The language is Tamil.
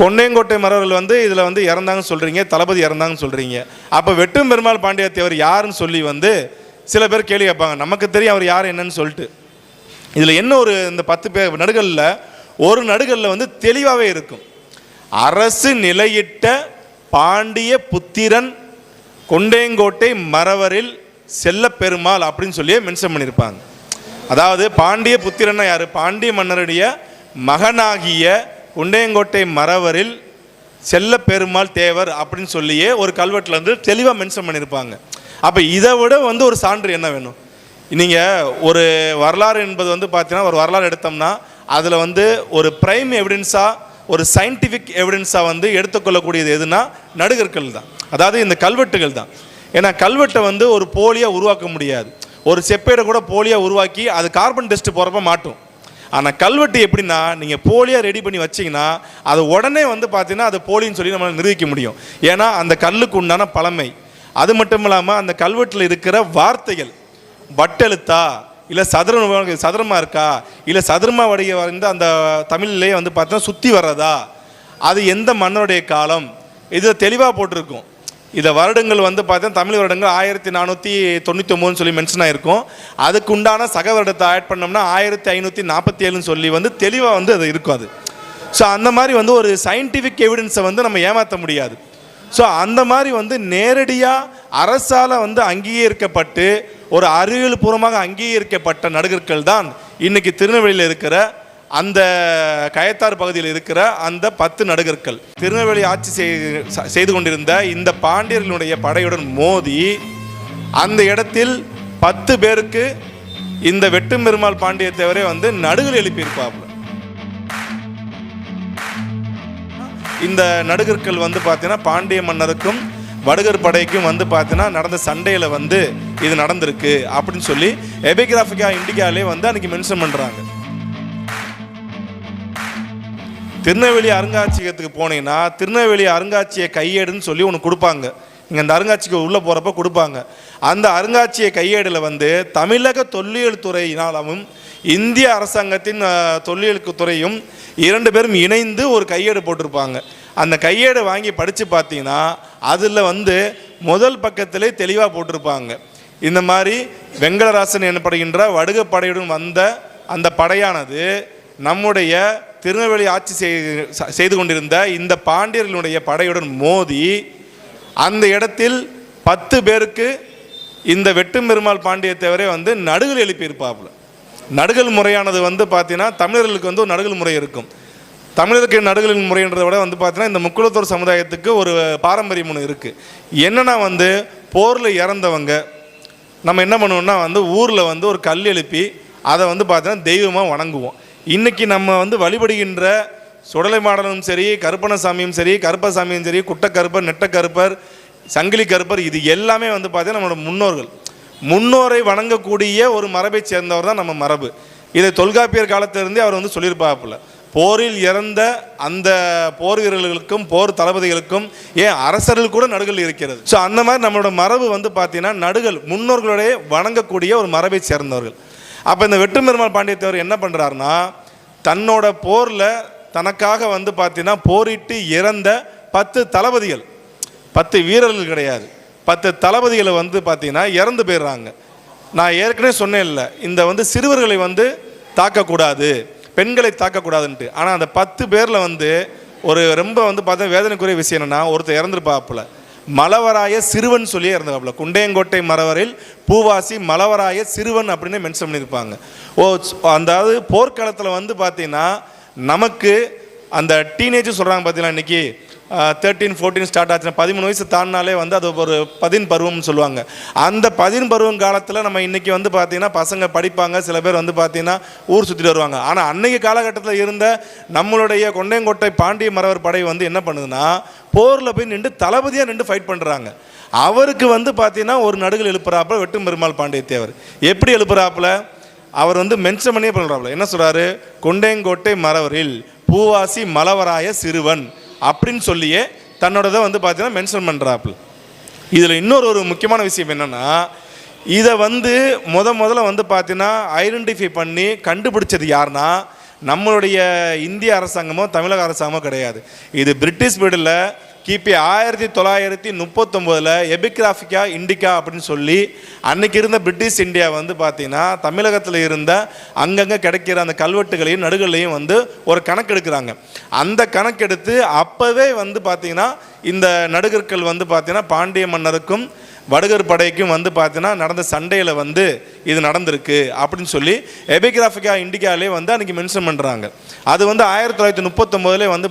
கொண்டையங்கோட்டை மறவர்கள் வந்து இதில் வந்து இறந்தாங்கன்னு சொல்கிறீங்க, தளபதி இறந்தாங்கன்னு சொல்கிறீங்க. அப்போ வெட்டும் பெருமாள் பாண்டியத்தேவர் யாருன்னு சொல்லி வந்து சில பேர் கேள்வி கேட்பாங்க. நமக்கு தெரியும் அவர் யார் என்னன்னு சொல்லிட்டு. இதில் என்ன ஒரு இந்த 10 பேர் நடுகளில் ஒரு நடுகளில் வந்து தெளிவாகவே இருக்கும். அரசு நிலையிட்ட பாண்டிய புத்திரன் கொண்டையங்கோட்டை மறவரில் செல்ல பெருமாள் அப்படின்னு சொல்லியே மென்ஷன் பண்ணியிருப்பாங்க. அதாவது பாண்டிய புத்திரன்னா யார்? பாண்டிய மன்னருடைய மகனாகிய கொண்டையங்கோட்டை மறவரில் செல்ல பெருமாள் தேவர் அப்படின்னு சொல்லியே ஒரு கல்வெட்டில் வந்து தெளிவாக மென்ஷன் பண்ணியிருப்பாங்க. அப்போ இதை விட வந்து ஒரு சான்று என்ன வேணும்? நீங்கள் ஒரு வரலாறு என்பது வந்து பார்த்தீங்கன்னா ஒரு வரலாறு எடுத்தோம்னா அதில் வந்து ஒரு பிரைம் எவிடன்ஸாக ஒரு சயின்டிஃபிக் எவிடன்ஸாக வந்து எடுத்துக்கொள்ளக்கூடியது எதுனா நடுகற்கள் தான், அதாவது இந்த கல்வெட்டுகள் தான். ஏன்னா கல்வெட்டை வந்து ஒரு போலியாக உருவாக்க முடியாது. ஒரு செப்பேடை கூட போலியாக உருவாக்கி அது கார்பன் டெஸ்ட் போகிறப்ப மாட்டும். ஆனால் கல்வெட்டு எப்படின்னா நீங்கள் போலியாக ரெடி பண்ணி வச்சிங்கன்னா அது உடனே வந்து பார்த்தீங்கன்னா அது போலின்னு சொல்லி நம்மளால் நிரூபிக்க முடியும். ஏன்னா அந்த கல்லுக்கு உண்டான பழமை. அது மட்டும் இல்லாமல் அந்த கல்வெட்டில் இருக்கிற வார்த்தைகள் வட்டெழுத்தா இல்லை சதுரமாக இருக்கா இல்லை சதுரமாக வடிக வந்து அந்த தமிழ்லேயே வந்து பார்த்தீங்கன்னா சுற்றி வர்றதா, அது எந்த மன்னருடைய காலம், இதில் தெளிவாக போட்டிருக்கும். இதை வருடங்கள் வந்து பார்த்தீங்கன்னா தமிழ் வருடங்கள் 1499 சொல்லி மென்ஷன் ஆகிருக்கும். அதுக்கு உண்டான சக வருடத்தை ஆட் பண்ணோம்னா 1547 சொல்லி வந்து தெளிவாக வந்து அது இருக்கும். அது ஸோ அந்த மாதிரி வந்து ஒரு சயின்டிஃபிக் எவிடன்ஸை வந்து நம்ம ஏமாற்ற முடியாது. ஸோ அந்த மாதிரி வந்து நேரடியாக அரசால் வந்து அங்கீகரிக்கப்பட்டு ஒரு அறிவியல் பூர்வமாக அங்கீகரிக்கப்பட்ட நடுகற்கள் தான் இன்றைக்கி திருநெல்வேலியில் இருக்கிற அந்த கயத்தார் பகுதியில் இருக்கிற அந்த 10 நடுகற்கள். திருநெல்வேலி ஆட்சி செய்து கொண்டிருந்த இந்த பாண்டியர்களுடைய படையுடன் மோதி அந்த இடத்தில் 10 பேருக்கு இந்த வெட்டும் பெருமாள் பாண்டியத்தேவரே வந்து நடுகள் எழுப்பியிருப்பாப்புல. இந்த நடுகற்கள் வந்து பார்த்தீங்கன்னா பாண்டிய மன்னருக்கும் வடுகர் படைக்கும் வந்து பார்த்தீங்கன்னா நடந்த சண்டையில் வந்து இது நடந்திருக்கு அப்படின்னு சொல்லி எபிகிராஃபிகா இண்டிகாலே வந்து அன்றைக்கி மென்ஷன் பண்ணுறாங்க. திருநெல்வேலி அருங்காட்சியகத்துக்கு போனீங்கன்னா திருநெல்வேலி அருங்காட்சிய கையேடுன்னு சொல்லி ஒன்று கொடுப்பாங்க. இங்கே அந்த அருங்காட்சியகம் உள்ளே போகிறப்ப கொடுப்பாங்க. அந்த அருங்காட்சிய கையேடில் வந்து தமிழக தொல்லியல் துறையினாலும் இந்திய அரசாங்கத்தின் தொல்லியல் துறையும் 2 பேரும் இணைந்து ஒரு கையேடு போட்டிருப்பாங்க. அந்த கையேடை வாங்கி படித்து பார்த்தீங்கன்னா அதில் வந்து முதல் பக்கத்திலே தெளிவாக போட்டிருப்பாங்க. இந்த மாதிரி வெங்கடராசன் எனப்படுகின்ற வடுக படையுடன் வந்த அந்த படையானது நம்முடைய திருநெல்வேலி ஆட்சி செய்து கொண்டிருந்த இந்த பாண்டியர்களுடைய படையுடன் மோதி அந்த இடத்தில் 10 பேருக்கு இந்த வெட்டும் பெருமாள் பாண்டியத்தேவரே வந்து நடுகள் எழுப்பியிருப்பாப்புல. நடுகள் முறையானது வந்து பார்த்தீங்கன்னா தமிழர்களுக்கு வந்து ஒரு நடுகள் முறை இருக்கும். தமிழருக்கு நடுகளின் முறைன்றதை விட வந்து பார்த்தீங்கன்னா இந்த முக்குளத்தூர் சமுதாயத்துக்கு ஒரு பாரம்பரியம் ஒன்று இருக்குது. என்னென்னா வந்து போரில் இறந்தவங்க நம்ம என்ன பண்ணுவோம்னா வந்து ஊரில் வந்து ஒரு கல் எழுப்பி அதை வந்து பார்த்தீங்கன்னா தெய்வமாக வணங்குவோம். இன்றைக்கி நம்ம வந்து வழிபடுகின்ற சுடலை மாடனும் சரி, கருப்பணசாமியும் சரி, கருப்பசாமியும் சரி, குட்டக்கருப்பர், நெட்டக்கருப்பர், சங்கிலி கருப்பர், இது எல்லாமே வந்து பார்த்தீங்கன்னா நம்மளோட முன்னோரை வணங்கக்கூடிய ஒரு மரபை சேர்ந்தவர் தான் நம்ம மரபு. இதை தொல்காப்பியர் காலத்திலிருந்தே அவர் வந்து சொல்லியிருப்பாப்புல. போரில் இறந்த அந்த போர் வீரர்களுக்கும் போர் தளபதிகளுக்கும் ஏன் அரசர்கள் கூட நடுகள் இருக்கிறது. ஸோ அந்த மாதிரி நம்மளோட மரபு வந்து பார்த்தீங்கன்னா நடுகள் முன்னோர்களுடைய வணங்கக்கூடிய ஒரு மரபை சேர்ந்தவர்கள். அப்போ இந்த வெட்டும் பெருமாள் பாண்டியத்தேவர் என்ன பண்ணுறாருன்னா தன்னோட போரில் தனக்காக வந்து பார்த்தீங்கன்னா போரிட்டு இறந்த 10 தளபதிகள், 10 வீரர்கள் கிடையாது, 10 தளபதிகளை வந்து பார்த்தீங்கன்னா இறந்து போயிடுறாங்க. நான் ஏற்கனவே சொன்னேன் இல்லை, இந்த வந்து சிறுவர்களை வந்து தாக்கக்கூடாது, பெண்களை தாக்கக்கூடாதுன்ட்டு. ஆனால் அந்த 10 பேரில் வந்து ஒரு ரொம்ப வந்து பார்த்தா வேதனைக்குரிய விஷயம் என்னென்னா ஒருத்தர் இறந்துருப்பாப்புல. மலவராய சிறுவன் சொல்லியே இறந்துப்பாப்புல. குண்டையங்கோட்டை மறவரில் பூவாசி மலவராய சிறுவன் அப்படின்னு மென்ஷன் பண்ணியிருப்பாங்க. அதாவது போர்க்காலத்தில் வந்து பார்த்தீங்கன்னா நமக்கு அந்த டீனேஜ் சொல்கிறாங்க பார்த்தீங்கன்னா இன்றைக்கி 13, 14 ஸ்டார்ட் ஆச்சுன்னா 13 வயசு தாண்டினாலே வந்து அது ஒரு 10 பருவம்னு சொல்லுவாங்க. அந்த 10 பருவம் காலத்தில் நம்ம இன்றைக்கி வந்து பார்த்திங்கன்னா பசங்க படிப்பாங்க, சில பேர் வந்து பார்த்திங்கன்னா ஊர் சுற்றிட்டு வருவாங்க. ஆனால் அன்றைக்கி காலகட்டத்தில் இருந்த நம்மளுடைய கொண்டையங்கோட்டை பாண்டிய மறவர் படை வந்து என்ன பண்ணுதுன்னா போரில் போய் நின்று தளபதியாக நின்று ஃபைட் பண்ணுறாங்க. அவருக்கு வந்து பார்த்திங்கன்னா ஒரு நடுகள் எழுப்புறாப்புல வெட்டும் பெருமாள் பாண்டியத்தேவர். எப்படி எழுப்புறாப்புல அவர் வந்து மென்ஷன் பண்ணியே பண்ணுறாப்புல. என்ன சொல்கிறாரு? கொண்டையங்கோட்டை மறவரில் பூவாசி மலவராய சிறுவன் அப்படின்னு சொல்லியே தன்னோடதை வந்து பார்த்தீங்கன்னா மென்ஷன் பண்ணுறாப்புல. இதில் இன்னொரு முக்கியமான விஷயம் என்னென்னா இதை வந்து முதல்ல வந்து பார்த்தீங்கன்னா ஐடென்டிஃபை பண்ணி கண்டுபிடிச்சது யாருன்னா நம்மளுடைய இந்திய அரசாங்கமோ தமிழக அரசாங்கமோ கிடையாது. இது பிரிட்டிஷ் பீரியடில் கிபி 1939 எபிகிராஃபிகா இண்டிகா அப்படின்னு சொல்லி அன்னைக்கு இருந்த பிரிட்டிஷ் இந்தியா வந்து பார்த்தீங்கன்னா தமிழகத்தில் இருந்த அங்கங்கே கிடைக்கிற அந்த கல்வெட்டுகளையும் நடுகளையும் வந்து ஒரு கணக்கு எடுக்கிறாங்க. அந்த கணக்கெடுத்து அப்போவே வந்து பார்த்தீங்கன்னா இந்த நடுகற்கள் வந்து பார்த்தீங்கன்னா பாண்டிய மன்னருக்கும் வடுகர் படைக்கும் வந்து பார்த்தீங்கன்னா நடந்த சண்டையில் வந்து இது நடந்திருக்கு அப்படின்னு சொல்லி எபிகிராஃபிகா இண்டிகாலே வந்து அன்றைக்கி மென்ஷன் பண்ணுறாங்க. அது வந்து 1939 வந்து